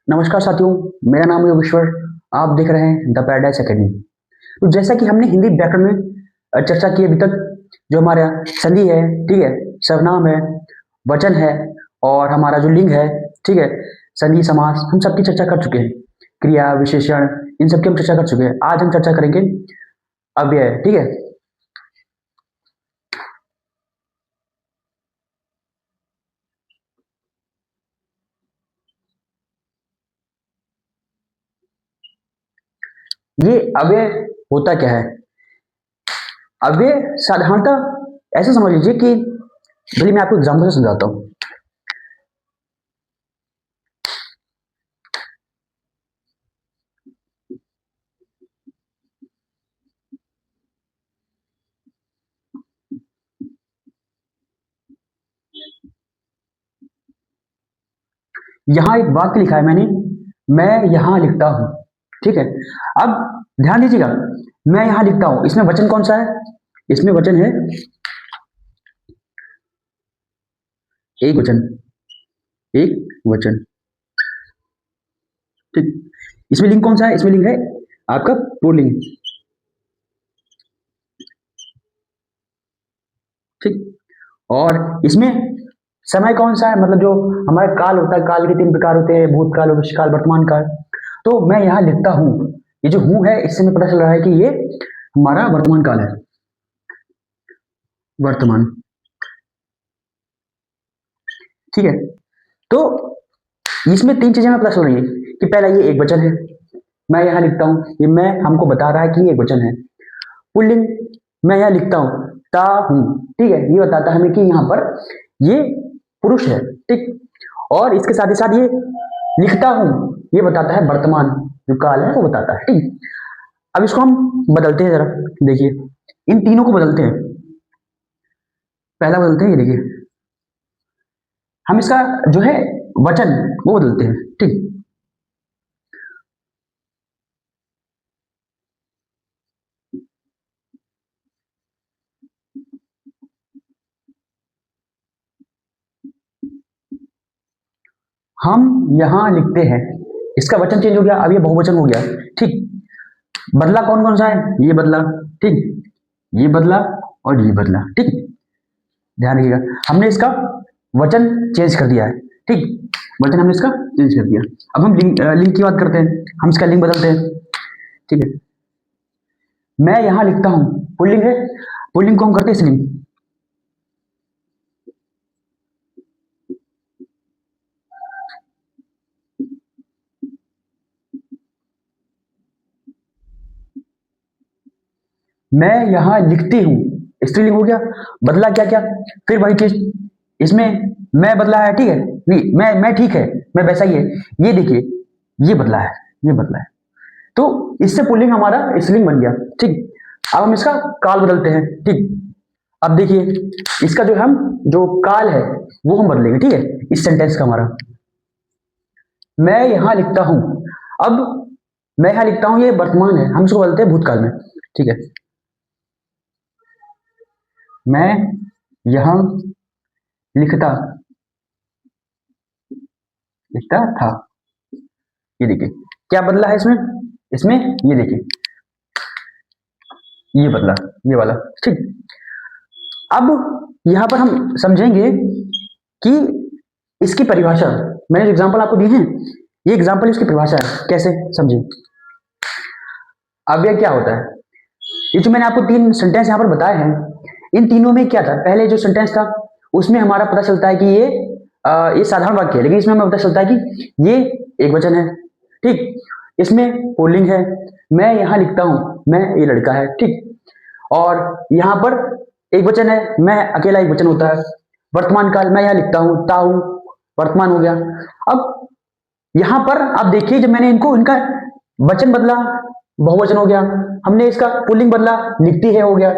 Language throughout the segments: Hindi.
नमस्कार साथियों, मेरा नाम है योगेश्वर। आप देख रहे हैं द पैराडाइज एकेडमी। तो जैसा कि हमने हिंदी व्याकरण में चर्चा की अभी तक, जो हमारा संधि है, ठीक है, सर्वनाम है, वचन है और हमारा जो लिंग है, ठीक है, संधि समास, हम सबकी चर्चा कर चुके हैं। क्रिया विशेषण, इन सबकी हम चर्चा कर चुके हैं। आज हम चर्चा करेंगे अव्यय, ठीक है। ये अव्यय होता क्या है? अव्यय साधारणतः ऐसे समझ लीजिए कि, चलिए मैं आपको एग्जाम्पल से समझाता हूँ। यहाँ एक वाक्य लिखा है मैंने, मैं यहाँ लिखता हूँ, ठीक है। अब ध्यान दीजिएगा, मैं यहाँ लिखता हूँ, इसमें वचन कौन सा है? इसमें वचन है एक वचन, एक वचन, ठीक। इसमें लिंग कौन सा है? इसमें लिंग है आपका पुल्लिंग, ठीक। और इसमें समय कौन सा है? मतलब जो हमारा काल होता है, काल के 3 प्रकार होते हैं, भूतकाल, भविष्यकाल, वर्तमान काल। तो मैं यहाँ लिखता हूँ, ये जो हूँ है, इससे हमें पता चल रहा है कि ये हमारा वर्तमान काल है, वर्तमान, ठीक है। तो इसमें 3 चीजें हमें पता चल रही है कि पहला ये एक वचन है, मैं यहाँ लिखता हूँ, ये मैं हमको बता रहा है कि ये एक वचन है। पुल्लिंग, मैं यहाँ लिखता हूँ, ता हूँ, ठीक है, ये बताता है हमें कि यहाँ पर ये पुरुष है, ठीक। और इसके साथ ही साथ ये लिखता हूँ, ये बताता है वर्तमान जो काल है वो बताता है, ठीक। अब इसको हम बदलते हैं, जरा देखिए, इन तीनों को बदलते हैं। पहला बदलते हैं, ये देखिए, हम इसका जो है वचन वो बदलते हैं, ठीक। हम यहाँ लिखते हैं, इसका वचन चेंज हो गया, अब ये बहुवचन हो गया, ठीक। बदला कौन कौन सा है? ये बदला, ठीक, ये बदला और ये बदला, ठीक। ध्यान रखिएगा, हमने इसका वचन चेंज कर दिया है, ठीक। वचन हमने इसका चेंज कर दिया। अब हम लिंग की बात करते हैं, हम इसका लिंग बदलते हैं, ठीक है। मैं यहाँ लिखता हूँ, पुल्लिंग है, पुल्लिंग को हम करते हैं स्त्रीलिंग। मैं यहाँ लिखती हूँ, स्त्रीलिंग हो गया। बदला क्या क्या? फिर वही चीज, इसमें मैं बदला है, ठीक है, नहीं मैं ठीक है, मैं वैसा ही है, ये देखिए, ये बदला है, ये बदला है। तो इससे पुल्लिंग हमारा स्त्रीलिंग बन गया, ठीक। अब हम इसका काल बदलते हैं, ठीक। अब देखिए, इसका जो काल है वो हम बदलेंगे, ठीक है, इस सेंटेंस का हमारा, मैं यहाँ लिखता हूँ। अब मैं यहाँ लिखता हूँ, ये वर्तमान है, हम इसको बदलते हैं भूतकाल में, ठीक है। मैं यहाँ लिखता लिखता था, ये देखिए क्या बदला है इसमें, इसमें ये देखिए, ये बदला, ये वाला, ठीक। अब यहां पर हम समझेंगे कि इसकी परिभाषा, मैंने जो एग्जांपल आपको दिए हैं, ये एग्जांपल इसकी परिभाषा है, कैसे समझे। अव्यय क्या होता है? ये जो मैंने आपको 3 सेंटेंस यहां पर बताए हैं, इन तीनों में क्या था? पहले जो सेंटेंस था उसमें हमारा पता चलता है कि ये साधारण वाक्य है, लेकिन इसमें हमें पता चलता है कि ये एक वचन है, ठीक। इसमें पुल्लिंग है, मैं यहाँ लिखता हूँ, मैं, ये लड़का है, ठीक। और यहाँ पर एक वचन है, मैं अकेला एक वचन होता है। वर्तमान काल, मैं यहाँ लिखता हूँ, ता हूँ, वर्तमान हो गया। अब यहां पर आप देखिए, जब मैंने इनका वचन बदला, बहुवचन हो गया, हमने इसका पुल्लिंग बदला, लिखती है हो गया,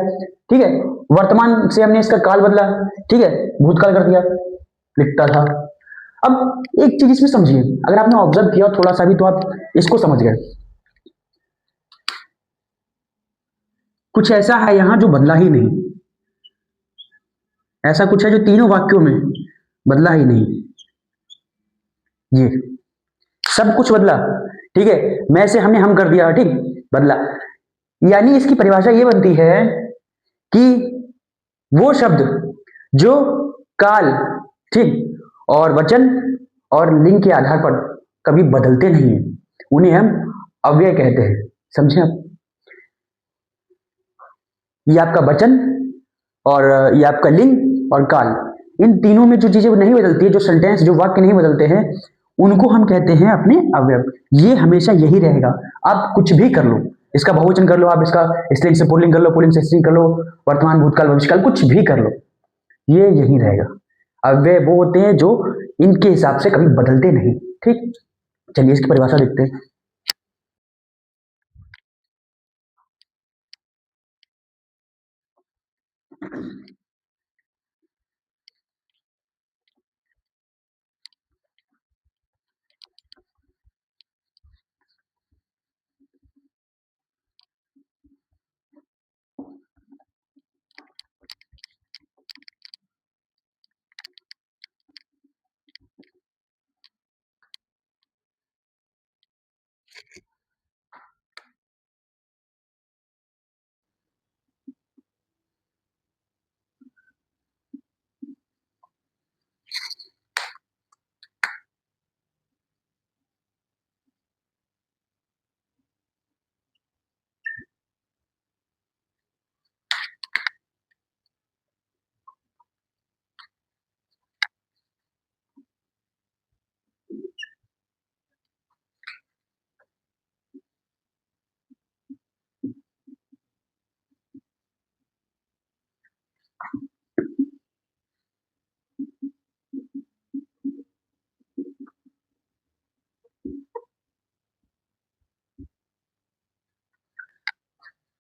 ठीक है। वर्तमान से हमने इसका काल बदला, ठीक है, भूतकाल कर दिया, लिखता था। अब एक चीज इसमें समझिए, अगर आपने ऑब्जर्व किया थोड़ा सा भी तो आप इसको समझ गए। कुछ ऐसा है यहां जो बदला ही नहीं, ऐसा कुछ है जो तीनों वाक्यों में बदला ही नहीं, ये सब कुछ बदला, ठीक है, मैं से हमने हम कर दिया, ठीक, बदला। यानी इसकी परिभाषा ये बनती है कि वो शब्द जो काल, ठीक, और वचन और लिंग के आधार पर कभी बदलते नहीं है, उन्हें हम अव्यय कहते हैं। समझे आप? ये आपका वचन और ये आपका लिंग और काल, इन तीनों में जो चीजें नहीं बदलती है, जो सेंटेंस, जो वाक्य नहीं बदलते हैं, उनको हम कहते हैं अपने अवयव। ये हमेशा यही रहेगा। आप कुछ भी कर लो, इसका बहुवचन कर लो, आप इसका स्त्रीलिंग से पुल्लिंग कर लो, पुल्लिंग से स्त्रीलिंग कर लो, वर्तमान, भूतकाल, भविष्यकाल, कुछ भी कर लो, ये यही रहेगा। अव्यय वो होते हैं जो इनके हिसाब से कभी बदलते नहीं। ठीक, चलिए इसकी परिभाषा देखते हैं।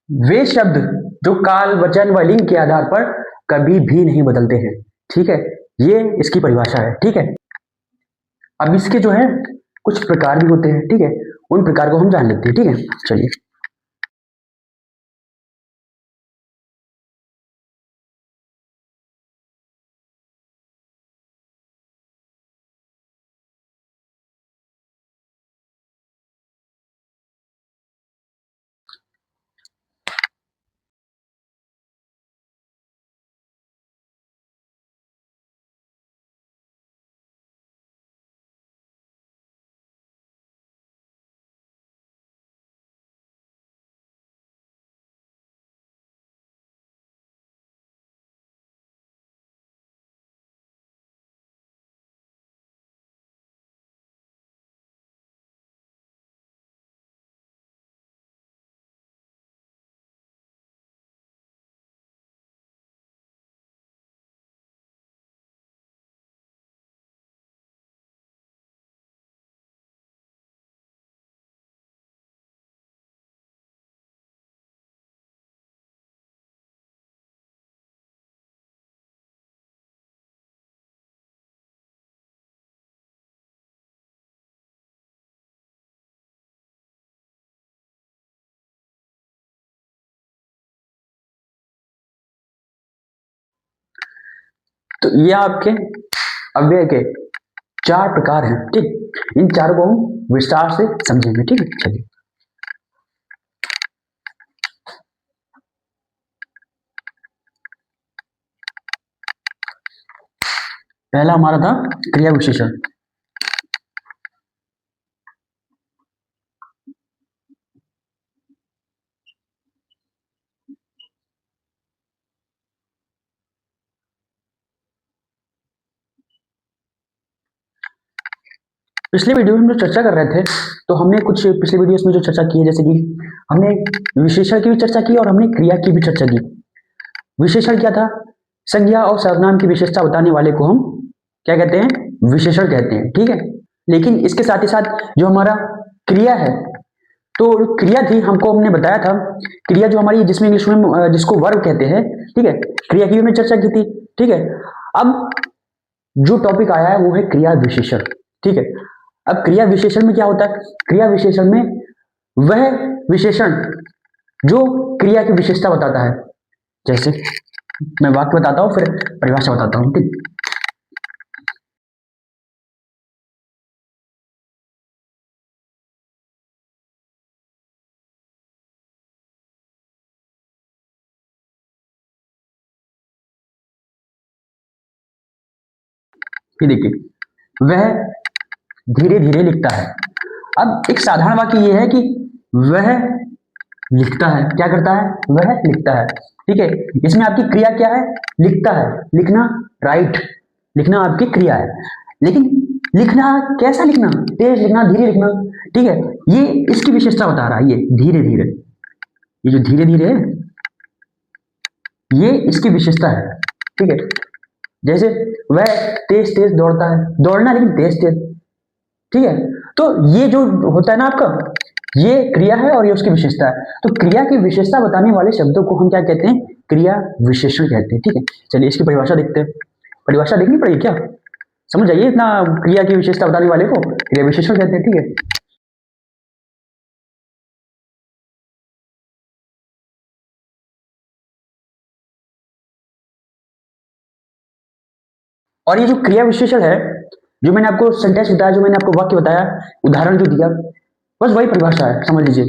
वे शब्द जो काल, वचन व लिंग के आधार पर कभी भी नहीं बदलते हैं। ठीक है, ये इसकी परिभाषा है। ठीक है, अब इसके जो है कुछ प्रकार भी होते हैं। ठीक है, उन प्रकार को हम जान लेते हैं। ठीक है, चलिए। तो ये आपके अव्यय के चार प्रकार हैं। ठीक, इन चारों को हम विस्तार से समझेंगे। ठीक है, चलिए। पहला हमारा था क्रिया विशेषण। पिछले वीडियो में हम जो चर्चा कर रहे थे, तो हमने कुछ पिछले वीडियोस में जो चर्चा की है, जैसे कि हमने विशेषण की भी चर्चा की और हमने क्रिया की भी चर्चा की। विशेषण क्या था? संज्ञा और सर्वनाम की विशेषता बताने वाले को हम क्या कहते हैं? विशेषण कहते हैं। ठीक है, लेकिन इसके साथ ही साथ जो हमारा क्रिया है, तो क्रिया थी, हमको हमने बताया था क्रिया जो हमारी, जिसमें इंग्लिश में जिसको वर्ब कहते हैं। ठीक है, क्रिया की हमने चर्चा की थी। ठीक है, अब जो टॉपिक आया है वो है क्रिया विशेषण। ठीक है, अब क्रिया विशेषण में क्या होता है? क्रिया विशेषण में वह विशेषण जो क्रिया की विशेषता बताता है। जैसे मैं वाक्य बताता हूं, फिर परिभाषा बताता हूं। ठीक, ये देखिए, वह धीरे धीरे लिखता है। अब एक साधारण वाक्य ये है कि वह लिखता है, क्या करता है, वह लिखता है। ठीक है, इसमें आपकी क्रिया क्या है, लिखता है, लिखना, राइट, लिखना आपकी क्रिया है। लेकिन लिखना कैसा लिखना, तेज लिखना, धीरे लिखना, ठीक है, ये इसकी विशेषता बता रहा है। ये धीरे धीरे, ये जो धीरे धीरे है, ये इसकी विशेषता है। ठीक है, जैसे वह तेज तेज दौड़ता है, दौड़ना लेकिन तेज तेज। ठीक है, तो ये जो होता है ना आपका, ये क्रिया है और ये उसकी विशेषता है। तो क्रिया की विशेषता बताने वाले शब्दों को हम क्या कहते हैं, क्रिया विशेषण कहते हैं। ठीक है, चलिए इसकी परिभाषा देखते हैं। परिभाषा देखनी पड़ेगी क्या, समझ जाइए इतना, क्रिया की विशेषता बताने वाले को क्रिया विशेषण कहते हैं। ठीक है, और ये जो क्रिया विशेषण है, जो मैंने आपको सेंटेंस बताया, जो मैंने आपको वाक्य बताया, उदाहरण जो दिया, बस वही परिभाषा है, समझ लीजिए।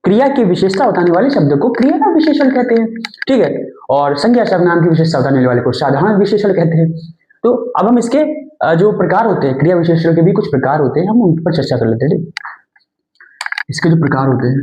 क्रिया की विशेषता बताने वाले शब्द को क्रिया का विशेषण कहते हैं। ठीक है, और संज्ञा सर्वनाम की विशेषता बताने वाले को साधारण विशेषण कहते हैं। तो अब हम इसके जो प्रकार होते हैं, क्रिया विशेषण के भी कुछ प्रकार होते हैं, हम उन पर चर्चा कर लेते हैं। इसके जो प्रकार होते हैं,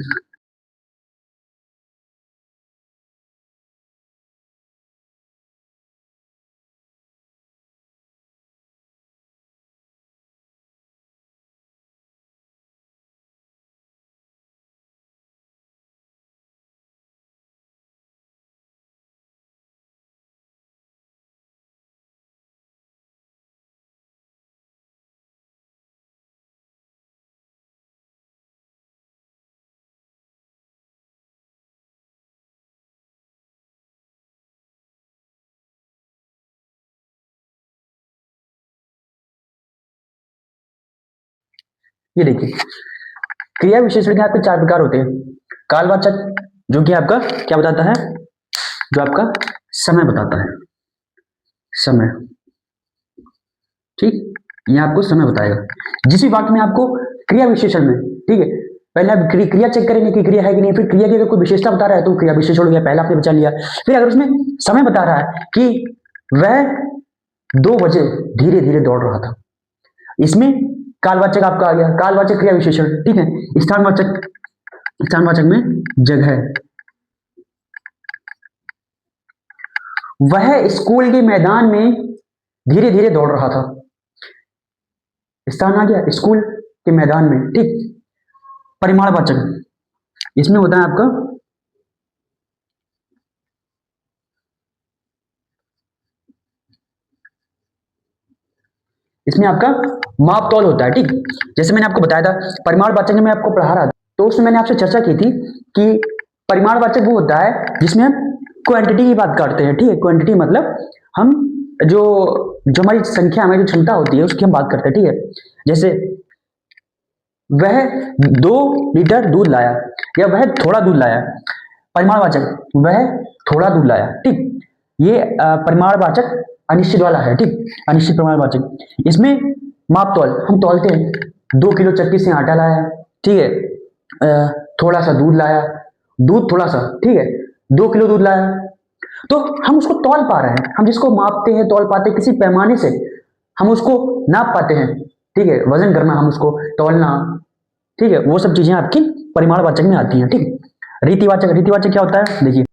ये देखिए, क्रिया विशेषण के आपके चार प्रकार होते हैं। कालवाचक, जो कि आपका क्या बताता है, जो आपका समय बताता है, समय। ठीक, ये आपको समय बताएगा। जिस भी वाक्य में आपको क्रिया विशेषण में, ठीक है, पहले आप क्रिया चेक करेंगे कि क्रिया है कि नहीं, फिर क्रिया की अगर कोई विशेषता बता रहा है तो क्रिया विशेषण हो गया, पहला आपने बचा लिया। फिर अगर उसमें समय बता रहा है कि वह 2 बजे धीरे धीरे दौड़ रहा था, इसमें कालवाचक आपका आ गया, कालवाचक क्रिया विशेषण। ठीक है, स्थानवाचक, स्थानवाचक में जगह, वह स्कूल के मैदान में धीरे धीरे दौड़ रहा था, स्थान आ गया स्कूल के मैदान में। ठीक, परिमाणवाचक, इसमें होता है आपका इसमें आपका माप तौल होता है। ठीक, जैसे मैंने आपको बताया था, परिमाणवाचक में मैं आपको पढ़ा रहा था, तो उसमें मैंने आपसे चर्चा की थी कि परिमाणवाचक वो होता है जिसमें हम क्वांटिटी की बात करते हैं। ठीक है, क्वांटिटी मतलब हम जो जो हमारी संख्या, हमारी जो क्षमता होती है उसकी हम बात करते हैं। ठीक है, जैसे वह 2 लीटर दूध लाया, या वह थोड़ा दूध लाया, परिमाणवाचक, वह थोड़ा दूध लाया। ठीक, ये परिमाणवाचक अनिश्चित वाला है। ठीक, अनिश्चित परिमाणवाचक, इसमें माप तौल, हम तौलते हैं, 2 किलो चक्की से आटा लाया, ठीक है, थोड़ा सा दूध लाया, दूध थोड़ा सा, ठीक है, 2 किलो दूध लाया, तो हम उसको तौल पा रहे हैं। हम जिसको मापते हैं, तौल पाते हैं, किसी पैमाने से हम उसको नाप पाते हैं। ठीक है, वजन करना, हम उसको तौलना, ठीक है, वो सब चीजें आपकी परिमाणवाचक में आती हैं। ठीक, रीतिवाचक, रीतिवाचक क्या होता है, देखिए,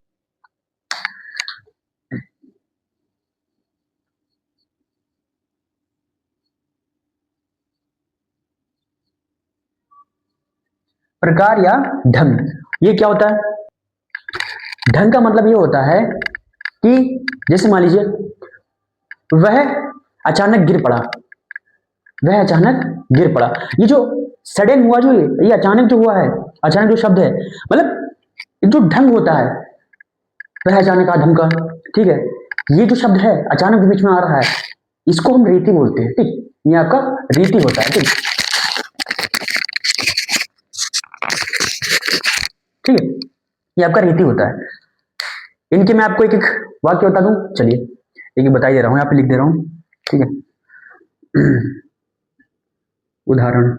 प्रकार या ढंग। ये क्या होता है, ढंग का मतलब ये होता है कि जैसे मान लीजिए वह अचानक गिर पड़ा, वह अचानक गिर पड़ा, ये जो सडन हुआ, जो ये अचानक जो हुआ है, अचानक जो शब्द है, मतलब जो ढंग होता है, वह अचानक आ धमका। ठीक है, ये जो शब्द है अचानक जो बीच में आ रहा है, इसको हम रीति बोलते हैं। ठीक, ये आपका रीति होता है। ठीक, ठीक है, ये आपका रीति होता है। इनके मैं आपको एक एक वाक्य बता दूं, चलिए एक एक बता ही दे रहा हूं, यहाँ पे लिख दे रहा हूं। ठीक है, उदाहरण,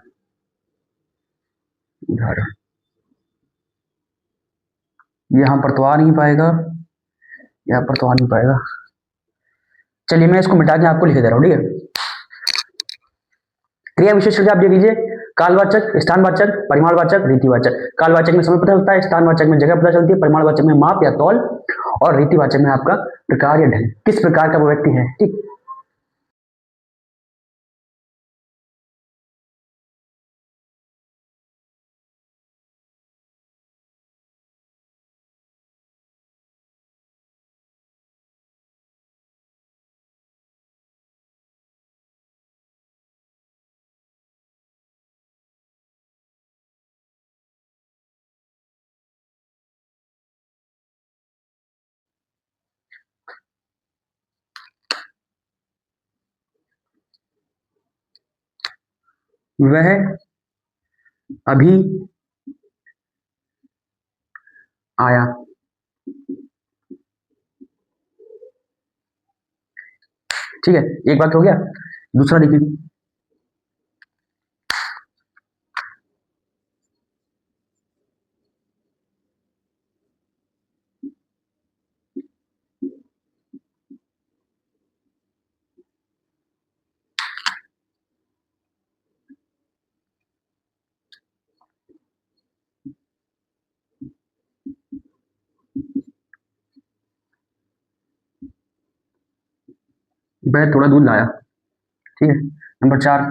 उदाहरण यहां पर तो आ नहीं पाएगा, यहाँ पर तो आ नहीं पाएगा, चलिए मैं इसको मिटा के आपको लिख दे रहा हूँ। ठीक है, क्रिया विशेषण आप देख लीजिए, कालवाचक, स्थानवाचक, परिमाणवाचक, रीतिवाचक। कालवाचक में समय पता चलता है, स्थानवाचक में जगह पता चलती है, परिमाणवाचक में माप या तौल, और रीतिवाचक में आपका प्रकार या ढंग, किस प्रकार का वो व्यक्ति है। ठीक, वह अभी आया। ठीक है, एक बात हो गया। दूसरा देखिए, वह थोड़ा दूध लाया। ठीक है, नंबर 4,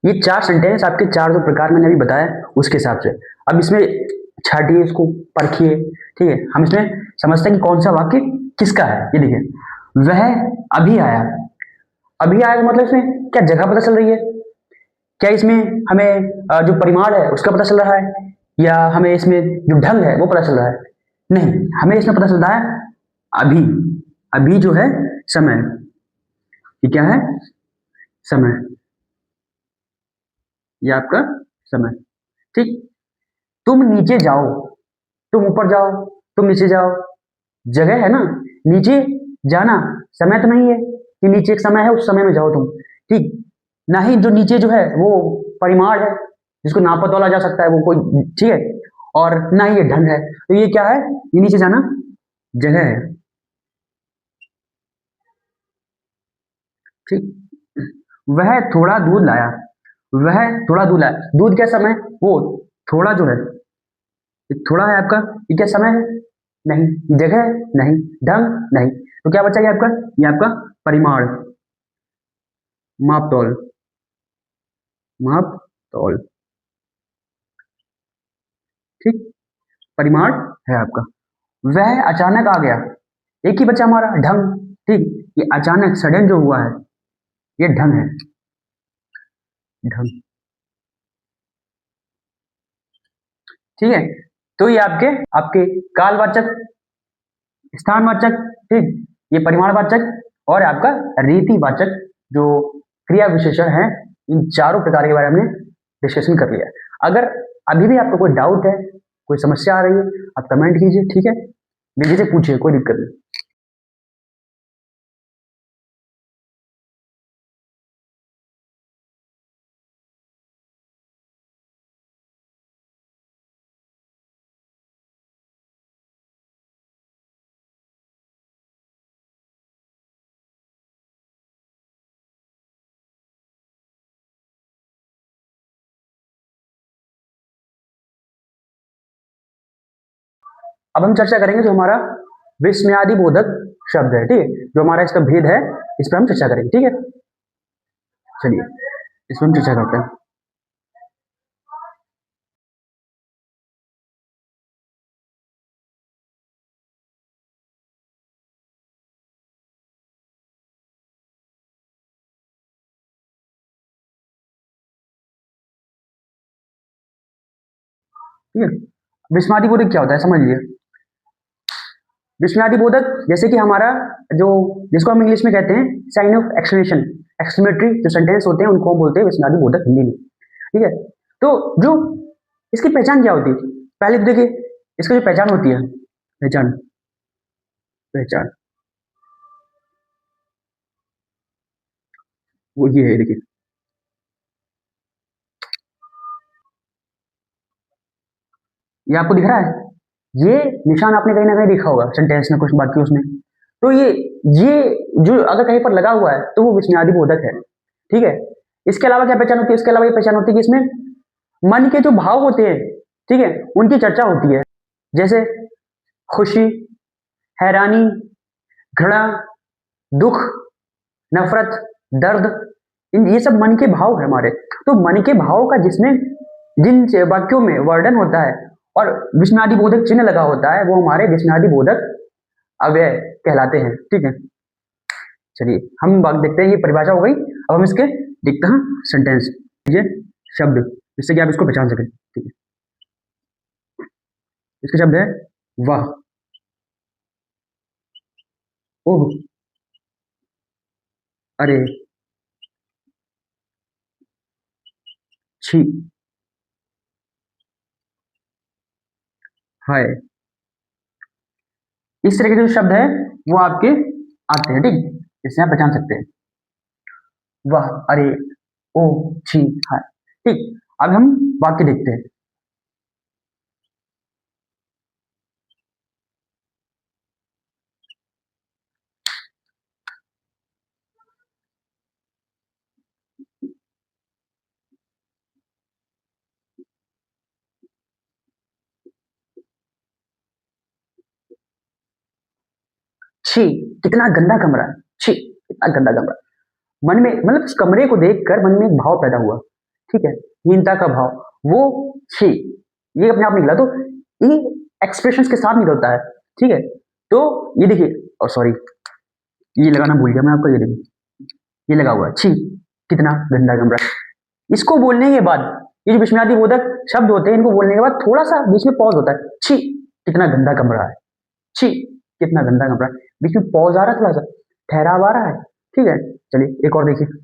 ये 4 सेंटेंस आपके 4 जो प्रकार मैंने अभी बताया उसके हिसाब से। अब इसमें छाटिए, इसको परखिए। ठीक है, हम इसमें समझते हैं कि कौन सा वाक्य किसका है। ये देखिए, वह अभी आया। अभी आया का मतलब इसमें क्या जगह पता चल रही है? क्या इसमें हमें जो परिमाण है उसका पता चल रहा है, या हमें इसमें जो ढंग है वो पता चल रहा है? नहीं, हमें इसमें पता चलता है अभी। अभी जो है समय, ये क्या है? समय, ये आपका समय। ठीक, तुम नीचे जाओ, तुम ऊपर जाओ, तुम नीचे जाओ, जगह है ना। नीचे जाना समय तो नहीं है कि नीचे एक समय है उस समय में जाओ तुम। ठीक, ना ही जो नीचे जो है वो परिमाण है जिसको नापा तोला जा सकता है वो कोई। ठीक है, और ना ही ये ढंग है। तो ये क्या है? ये नीचे जाना जगह है। ठीक, वह थोड़ा दूध लाया। वह थोड़ा दूध लाया, दूध क्या समय? वो थोड़ा जो है, ये थोड़ा है आपका, ये क्या समय है? नहीं, जगह है? नहीं, ढंग? नहीं। तो क्या बचा ये आपका? ये आपका परिमाण, माप तौल, माप तौल। ठीक, परिमाण है आपका। वह अचानक आ गया, एक ही बचा हमारा ढंग। ठीक, ये अचानक सडन जो हुआ है ये ढंग है, ढंग। ठीक है, तो ये आपके आपके कालवाचक, स्थानवाचक, ठीक, ये परिमाणवाचक, और आपका रीतिवाचक जो क्रिया विशेषण है, इन चारों प्रकार के बारे में डिस्कशन कर लिया। अगर अभी भी आपको कोई डाउट है, कोई समस्या आ रही है, आप कमेंट कीजिए। ठीक है, बेझिझक पूछिए, कोई दिक्कत नहीं। अब हम चर्चा करेंगे जो हमारा विस्मयादि बोधक शब्द है। ठीक है, जो हमारा इसका भेद है, इस पर हम चर्चा करेंगे। ठीक है, चलिए इस पर हम चर्चा करते हैं। ठीक है, विस्मयादि बोधक क्या होता है समझिए। विस्मयादि बोधक जैसे कि हमारा जो, जिसको हम इंग्लिश में कहते हैं साइन ऑफ एक्सक्लेमेशन, एक्सक्लेमेटरी जो सेंटेंस होते हैं उनको हम बोलते हैं विस्मयादि बोधक हिंदी में। ठीक है, तो जो इसकी पहचान क्या होती है? पहले तो देखिए, इसका जो पहचान होती है, पहचान, पहचान वो ये है, देखिए। ये आपको दिख रहा है, ये निशान आपने कहीं ना कहीं देखा होगा सेंटेंस में कुछ बाकी उसमें। तो ये जो अगर कहीं पर लगा हुआ है तो वो विस्मयादि बोधक है, ठीक है। इसके अलावा क्या पहचान होती है, इसके अलावा ये पहचान होती है कि इसमें मन के जो भाव होते हैं, ठीक है, उनकी चर्चा होती है। जैसे खुशी, हैरानी, घृणा, दुख, नफरत, दर्द, ये सब मन के भाव है हमारे। तो मन के भाव का जिसमें जिन वाक्यों में वर्णन होता है और विस्मयादि बोधक चिन्ह लगा होता है, वो हमारे विस्मयादि बोधक अव्यय कहलाते हैं, ठीक है। चलिए हम बात देखते हैं, ये परिभाषा हो गई। अब हम इसके देखते हैं सेंटेंस, ये शब्द, जिससे कि आप इसको पहचान सकें, ठीक है। इसका शब्द है वाह, ओह, अरे, छी, हाय। इस तरह के जो शब्द है वो आपके आते हैं, ठीक, इससे आप पहचान सकते हैं। वाह, अरे, ओ, छी, हाय, ठीक। अब हम वाक्य देखते हैं। छी, कितना गंदा कमरा है, छी, कितना गंदा कमरा। मन में मतलब उस कमरे को देखकर मन में एक भाव पैदा हुआ, ठीक है, हीनता का भाव, वो छी, ये अपने आप निकला। तो ये एक्सप्रेशंस के साथ निकलता है, ठीक है। तो ये देखिए, और सॉरी, ये लगाना भूल गया मैं आपको, ये देखिए, ये लगा हुआ है, छी, कितना गंदा कमरा। इसको बोलने के बाद, ये जो विस्मयादि बोधक शब्द होते हैं, इनको बोलने के बाद थोड़ा सा बीच में पॉज होता है, छी, कितना गंदा कमरा है, छी, कितना गंदा कमरा है, बीच में पॉज आ रहा है, थोड़ा सा ठहराव आ रहा है, ठीक है। चलिए एक और देखिए।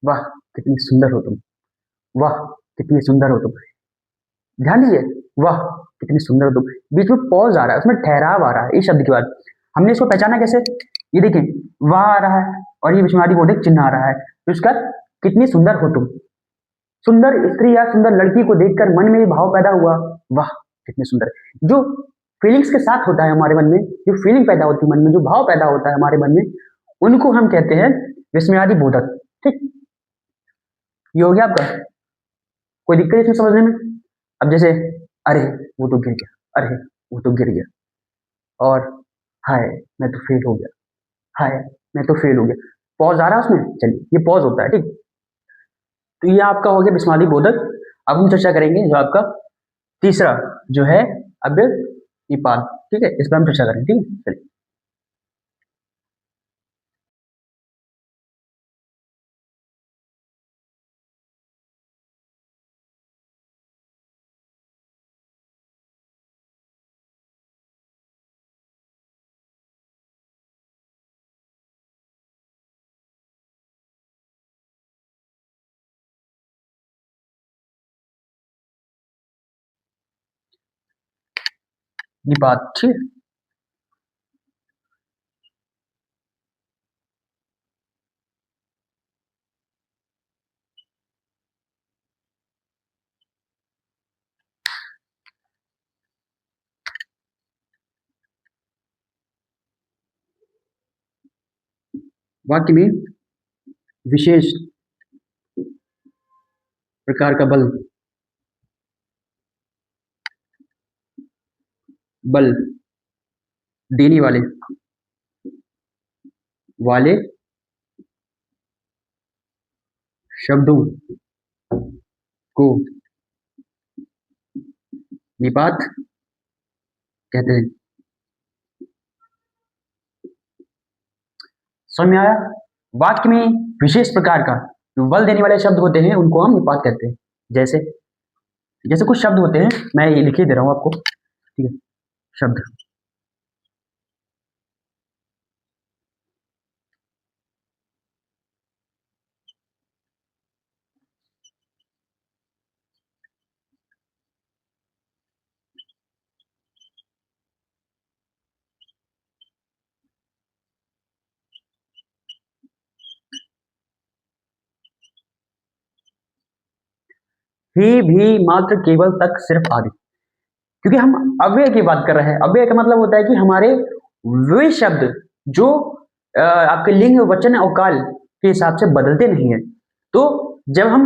वाह, कितनी सुंदर हो तुम, वाह, कितनी सुंदर हो तुम। ध्यान दीजिए, वाह, कितनी सुंदर हो तुम, बीच में पॉज आ रहा है, उसमें ठहराव आ रहा है इस शब्द के बाद। हमने इसको पहचाना कैसे, ये देखिए, वाह आ रहा है और ये विस्मयादि बोधक चिन्ह आ रहा है, तो इसका कितनी सुंदर हो तुम, सुंदर स्त्री या सुंदर लड़की को देखकर मन में भी भाव पैदा हुआ, वाह, कितनी सुंदर। जो फीलिंग्स के साथ होता है हमारे मन में, जो फीलिंग पैदा होती है मन में, जो भाव पैदा होता है हमारे मन में, उनको हम कहते हैं विस्मयादि बोधक, ठीक। ये हो गया आपका। कोई दिक्कत है इसमें समझने में? अब जैसे, अरे, वो तो गिर गया, अरे, वो तो गिर गया, और हाय, मैं तो फेल हो गया, हाय, मैं तो फेल हो गया। पॉज आ रहा है उसमें, चलिए ये पॉज होता है, ठीक। तो ये आपका हो गया विस्मयादि बोधक। अब हम चर्चा करेंगे जो आपका तीसरा जो है अव्यय निपात, ठीक है, इस पर हम चर्चा करेंगे, ठीक है। चलिए, निपात, ठीक है। वाक्य में विशेष प्रकार का बल, बल देने वाले वाले शब्दों को निपात कहते हैं। समझ में आया? वाक्य में विशेष प्रकार का जो बल देने वाले शब्द होते हैं उनको हम निपात कहते हैं। जैसे जैसे कुछ शब्द होते हैं, मैं ये लिख ही दे रहा हूँ आपको, ठीक है। शब्द, ही भी मात्र केवल तक सिर्फ आदि। क्योंकि हम अव्यय की बात कर रहे हैं। अव्यय का मतलब होता है कि हमारे वे शब्द जो आपके लिंग वचन और काल के हिसाब से बदलते नहीं है। तो जब हम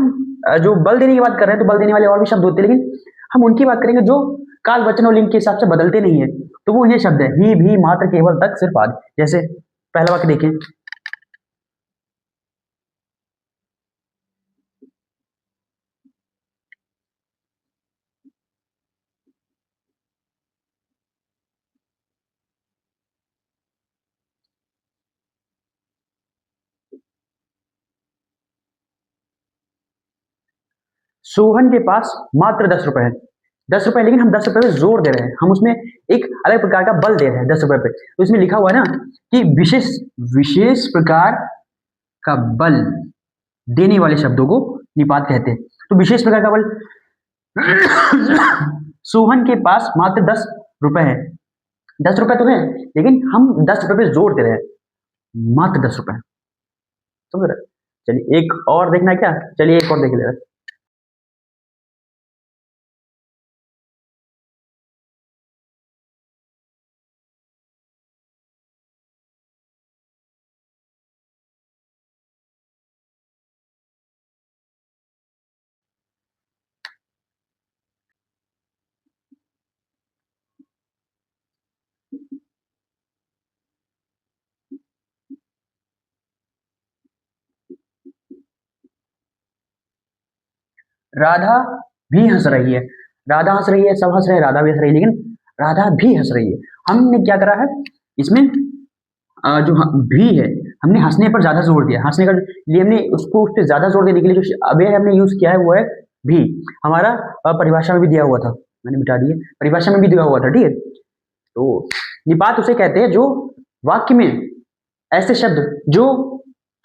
जो बल देने की बात कर रहे हैं तो बल देने वाले और भी शब्द होते हैं, लेकिन हम उनकी बात करेंगे जो काल वचन और लिंग के हिसाब से बदलते नहीं है। तो वो ये शब्द है, ही भी मात्र केवल तक सिर्फ आदि। जैसे पहला वाक्य देखें, सोहन के पास मात्र 10 रुपए है। 10 रुपए, लेकिन हम 10 रुपए पे जोर दे रहे हैं, हम उसमें एक अलग प्रकार का बल दे रहे हैं 10 रुपए पे। तो इसमें लिखा हुआ है ना कि विशेष विशेष प्रकार का बल देने वाले शब्दों को निपात कहते हैं। तो विशेष प्रकार का बल सोहन के पास मात्र 10 रुपए है। 10 रुपए तो है, लेकिन हम 10 रुपए पे जोर दे रहे हैं, मात्र 10 रुपए। समझ रहे? चलिए एक और देखना है क्या? चलिए एक और देख ले रहे हैं। राधा भी हंस रही है। राधा हंस रही है, सब हंस रहे हैं, राधा भी हंस रही है, लेकिन राधा भी हंस रही है। हमने क्या करा है इसमें, जो भी है, हमने हंसने पर ज्यादा जोर दिया। हंसने का लिए हमने उसको उस पर ज्यादा जोर देने के लिए जो अव्यय हमने यूज किया है वो है भी। हमारा परिभाषा में भी दिया हुआ था, मैंने मिटा दिया, परिभाषा में भी दिया हुआ था, ठीक है। तो निपात उसे कहते हैं जो वाक्य में ऐसे शब्द जो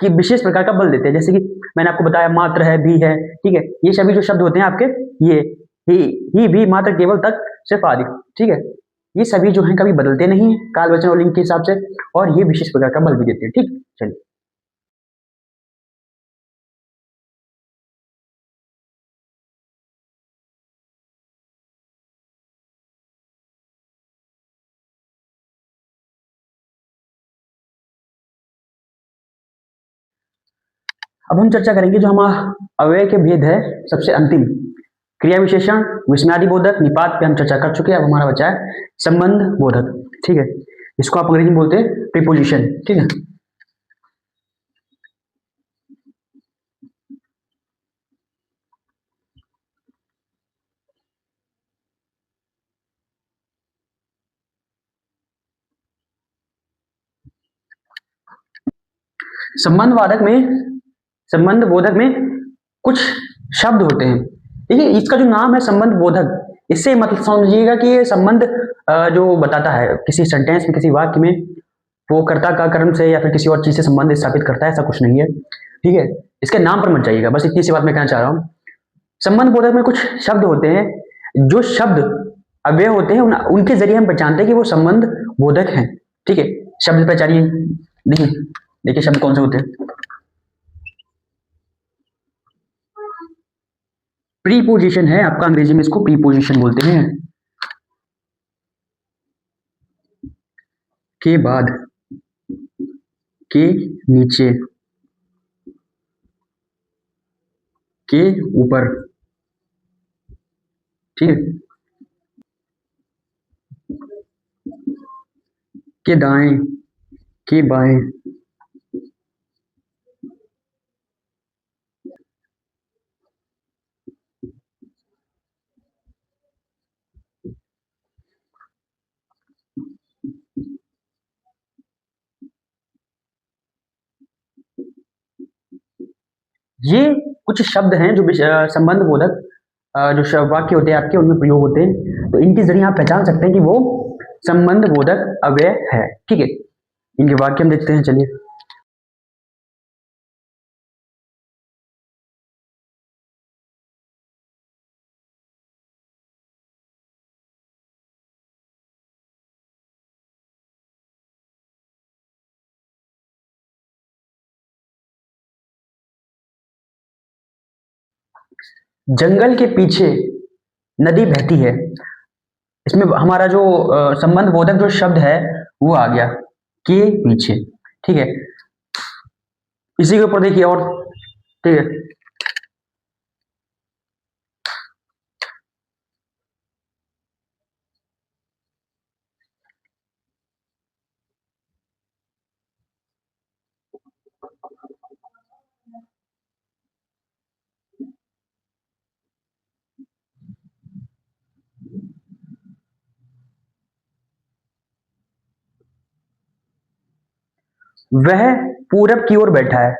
कि विशेष प्रकार का बल देते हैं। जैसे कि मैंने आपको बताया मात्र है, भी है, ठीक है। ये सभी जो शब्द होते हैं आपके, ये ही ही भी मात्र केवल तक सिर्फ आदि, ठीक है। ये सभी जो हैं कभी बदलते नहीं है काल वचन और लिंग के हिसाब से, और ये विशेष प्रकार का बल भी देते हैं, ठीक। चलिए अब हम चर्चा करेंगे जो हमारा अव्यय के भेद है, सबसे अंतिम क्रिया विशेषण, विस्मयादि बोधक, निपात पे हम चर्चा कर चुके हैं। अब हमारा बचा है संबंध बोधक, ठीक है। इसको आप अंग्रेजी में बोलते हैं प्रीपोजिशन, ठीक है। संबंध वादक में, संबंध बोधक में कुछ शब्द होते हैं। देखिए इसका जो नाम है संबंध बोधक, इससे मतलब समझिएगा कि ये संबंध जो बताता है किसी सेंटेंस में, किसी वाक्य में, वो कर्ता का कर्म से या फिर किसी और चीज से संबंध स्थापित करता है, ऐसा कुछ नहीं है, ठीक है। इसके नाम पर मत जाइएगा, बस इतनी सी बात मैं कहना चाह रहा हूँ। संबंध बोधक में कुछ शब्द होते हैं, जो शब्द अव्यय होते हैं उनके जरिए हम पहचानते हैं कि वो संबंध बोधक हैं, ठीक है। शब्द पहचानिए, देखिए देखिए शब्द कौन से होते हैं। प्रीपोजिशन है आपका, अंग्रेजी में इसको प्रीपोजिशन बोलते हैं। के बाद, के नीचे, के ऊपर, ठीक है, के दाएं, के बाएं, ये कुछ शब्द हैं जो संबंध बोधक जो वाक्य होते हैं आपके उनमें प्रयोग होते हैं। तो इनके जरिए आप पहचान सकते हैं कि वो संबंध बोधक अव्यय है, ठीक है। इनके वाक्य हम देखते हैं, चलिए। जंगल के पीछे नदी बहती है। इसमें हमारा जो संबंध बोधक जो शब्द है वो आ गया, के पीछे। ठीक है, इसी के ऊपर देखिए और, ठीक है, वह पूरब की ओर बैठा है।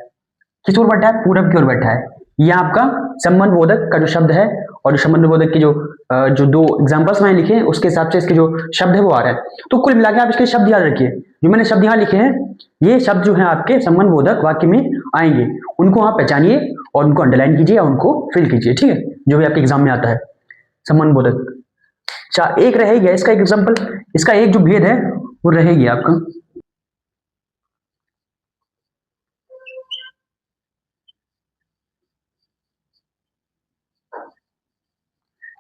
किस ओर बैठा है? पूरब की ओर बैठा है। यह आपका संबंध बोधक का जो शब्द है, और जो संबंध बोधक की जो दो एग्जांपल्स मैंने लिखे हैं उसके हिसाब से इसके जो शब्द है वो आ रहा है। तो कुल मिला के आप इसके शब्द याद रखिए। जो मैंने शब्द यहाँ लिखे हैं, ये शब्द जो है आपके संबंध बोधक वाक्य में आएंगे, उनको आप पहचानिए और उनको अंडरलाइन कीजिए या उनको फिल कीजिए। ठीक है, जो भी आपके एग्जाम में आता है संबंध बोधक। अच्छा, एक रह गया इसका एक एग्जाम्पल, इसका एक जो भेद है वो रहेगी आपका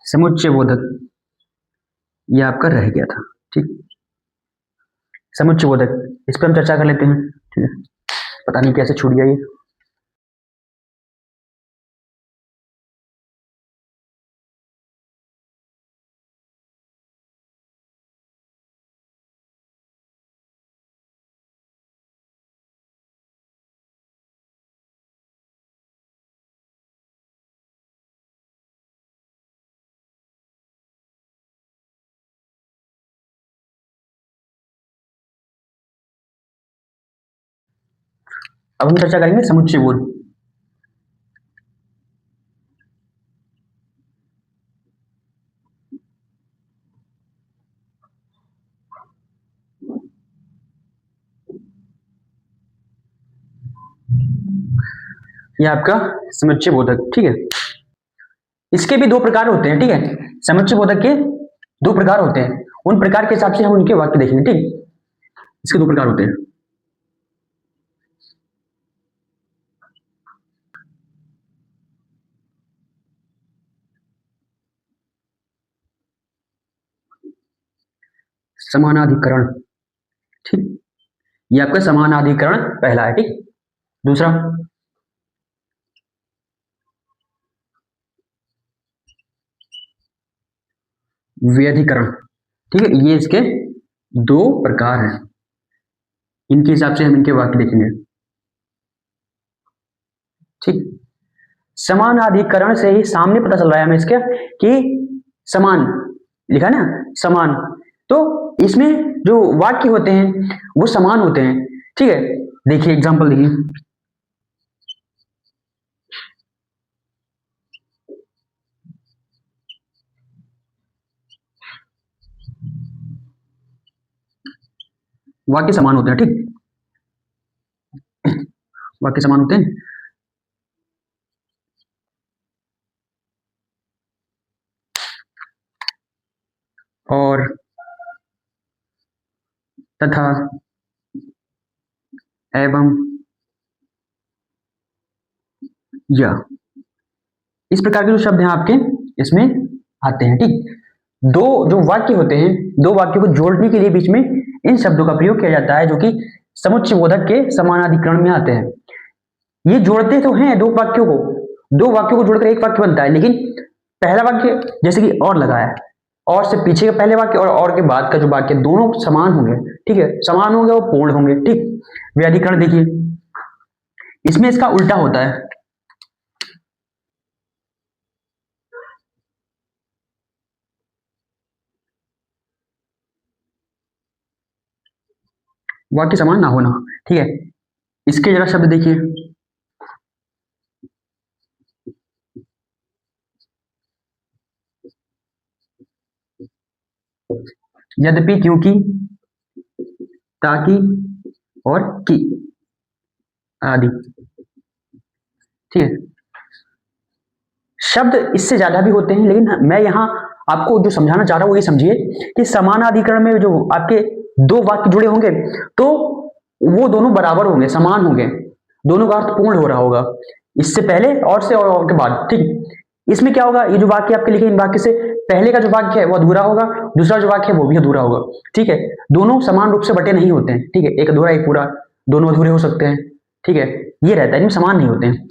समुच्चय बोधक। ये आपका रह गया था। ठीक, समुच्चय बोधक, इस पर हम चर्चा कर लेते हैं। ठीक है, पता नहीं कैसे छूट गया ये। अब हम चर्चा करेंगे समुच्चय बोध। ये आपका समुच्चय बोधक। ठीक है, इसके भी दो प्रकार होते हैं। ठीक है, समुच्चय बोधक के दो प्रकार होते हैं, उन प्रकार के हिसाब से हम उनके वाक्य देखेंगे। ठीक, इसके दो प्रकार होते हैं। समानाधिकरण। ठीक, ये आपका समानाधिकरण पहला है। ठीक, दूसरा व्यधिकरण। ठीक है, ये इसके दो प्रकार हैं, इनके हिसाब से हम इनके वाक्य देखेंगे। ठीक, समानाधिकरण से ही सामने पता चल रहा है हमें इसके कि समान लिखा है ना, समान। तो इसमें जो वाक्य होते हैं वो समान होते हैं। ठीक है, देखिए एग्जांपल देखिए, वाक्य समान होते हैं। ठीक, वाक्य समान होते हैं। और तथा, एवं, या, इस प्रकार के जो शब्द हैं आपके इसमें आते हैं। ठीक, दो जो वाक्य होते हैं, दो वाक्यों को जोड़ने के लिए बीच में इन शब्दों का प्रयोग किया जाता है, जो कि समुच्चय बोधक के समानाधिकरण में आते हैं। ये जोड़ते तो हैं दो वाक्यों को, दो वाक्यों को जोड़कर एक वाक्य बनता है, लेकिन पहला वाक्य जैसे कि और लगाया है, और से पीछे का पहले वाक्य और के बाद का जो वाक्य, दोनों समान होंगे। ठीक है, समान होंगे और पूर्ण होंगे। ठीक, व्याधिकरण देखिए, इसमें इसका उल्टा होता है। वाक्य समान ना होना। ठीक है, इसके जरा शब्द देखिए, यद्यपि, क्योंकि, ताकि और कि आदि। ठीक है, शब्द इससे ज्यादा भी होते हैं, लेकिन मैं यहाँ आपको जो समझाना चाह रहा हूं वो ये समझिए कि समानाधिकरण में जो आपके दो वाक्य जुड़े होंगे तो वो दोनों बराबर होंगे, समान होंगे, दोनों का अर्थ पूर्ण हो रहा होगा, इससे पहले और से और के बाद। ठीक, इसमें क्या होगा, ये जो वाक्य आपके लिखे इन वाक्य से पहले का जो वाक्य है वो अधूरा होगा, दूसरा जो वाक्य है वो भी अधूरा होगा। ठीक है, दोनों समान रूप से बटे नहीं होते हैं। ठीक है, एक अधूरा एक पूरा, दोनों अधूरे हो सकते हैं। ठीक है, ये रहता है, इनमें समान नहीं होते हैं।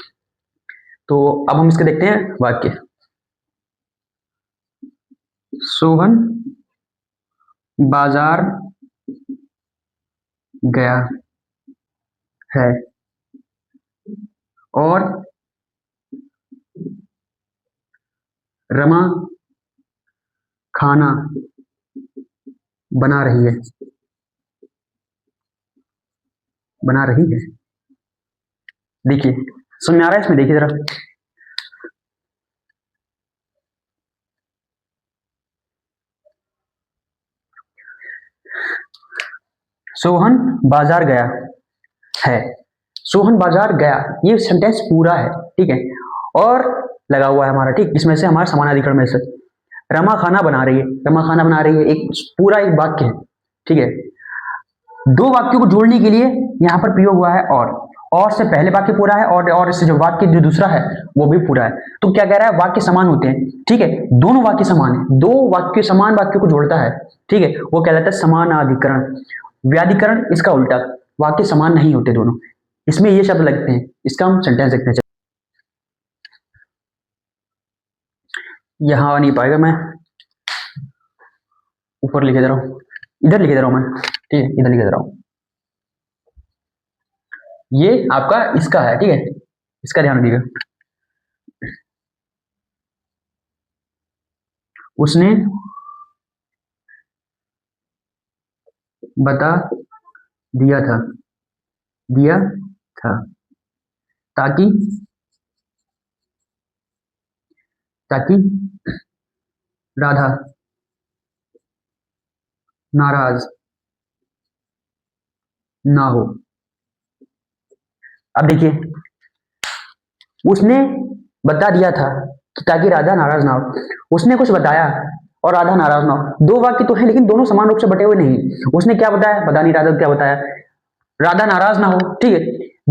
तो अब हम इसके देखते हैं वाक्य। सोहन बाजार गया है और रमा खाना बना रही है, बना रही है। देखिए समझ में आ रहा है इसमें, देखिए जरा। सोहन बाजार गया है, सोहन बाजार गया, ये सेंटेंस पूरा है। ठीक है, और लगा हुआ है हमारा, ठीक, इसमें से हमारा समानाधिकरण में से रमा खाना बना रही है, रमा खाना बना रही है, एक पूरा एक वाक्य है। ठीक है, दो वाक्यों को जोड़ने के लिए यहां पर प्रयोग हुआ है और से पहले वाक्य पूरा है और इससे जो वाक्य जो दूसरा है वो भी पूरा है। तो क्या कह रहा है, वाक्य समान होते हैं। ठीक है, दोनों वाक्य समान है, दो वाक्य समान वाक्यों को जोड़ता है। ठीक है, वो कहलाता है समानाधिकरण। व्याधिकरण इसका उल्टा, वाक्य समान नहीं होते दोनों, इसमें ये शब्द लगते हैं। इसका हम सेंटेंस देखते हैं। यहां नहीं पाएगा, मैं ऊपर लिखे दे रहा हूं, इधर लिखे दे रहा हूं मैं। ठीक है, इधर लिखे दे रहा हूं, ये आपका इसका है। ठीक है, इसका ध्यान रखिएगा। उसने बता दिया था, दिया था, ताकि ताकि राधा नाराज ना हो। अब देखिए, उसने बता दिया था कि ताकि राधा नाराज ना हो, उसने कुछ बताया और राधा नाराज ना हो, दो वाक्य तो है लेकिन दोनों समान रूप से बटे हुए नहीं। उसने क्या बताया, पता नहीं, राधा क्या बताया, राधा नाराज ना हो। ठीक है,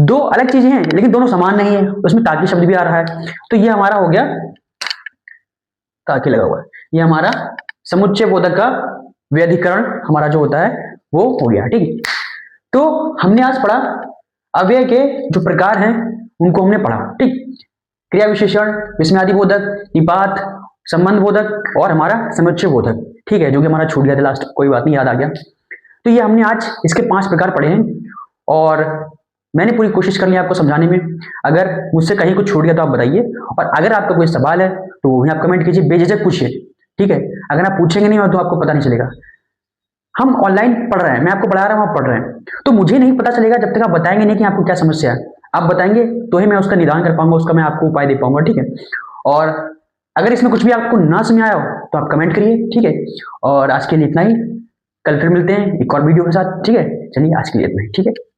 दो अलग चीजें हैं लेकिन दोनों समान नहीं है, उसमें ताकि शब्द भी आ रहा है। तो ये हमारा हो गया, ताकि लगा हुआ है, ये हमारा समुच्चय बोधक का व्यधिकरण हमारा जो होता है वो हो गया। ठीक है, तो हमने आज पढ़ा अव्यय के जो प्रकार हैं उनको हमने पढ़ा। ठीक, क्रिया विशेषण, विस्मयादि बोधक, निपात, संबंध बोधक और हमारा समुच्चय बोधक। ठीक है, जो कि हमारा छूट गया था लास्ट, कोई बात नहीं, याद आ गया। तो ये हमने आज इसके 5 प्रकार पढ़े हैं और मैंने पूरी कोशिश कर ली आपको समझाने में। अगर मुझसे कहीं कुछ छूट गया तो आप बताइए, और अगर आपका कोई सवाल है तो वो भी आप कमेंट कीजिए, बेझिझक पूछिए। ठीक है, अगर आप पूछेंगे नहीं तो आपको पता नहीं चलेगा। हम ऑनलाइन पढ़ रहे हैं, मैं आपको पढ़ा रहा हूं, आप पढ़ रहे हैं, तो मुझे नहीं पता चलेगा जब तक आप बताएंगे नहीं कि आपको क्या समस्या है। आप बताएंगे तो ही मैं उसका निदान कर पाऊंगा, उसका मैं आपको उपाय दे पाऊंगा। ठीक है, और अगर इसमें कुछ भी आपको ना समझ आया हो तो आप कमेंट करिए। ठीक है, और आज के लिए इतना ही, कल फिर मिलते हैं एक और वीडियो के साथ। ठीक है, चलिए आज के लिए इतना ही। ठीक है।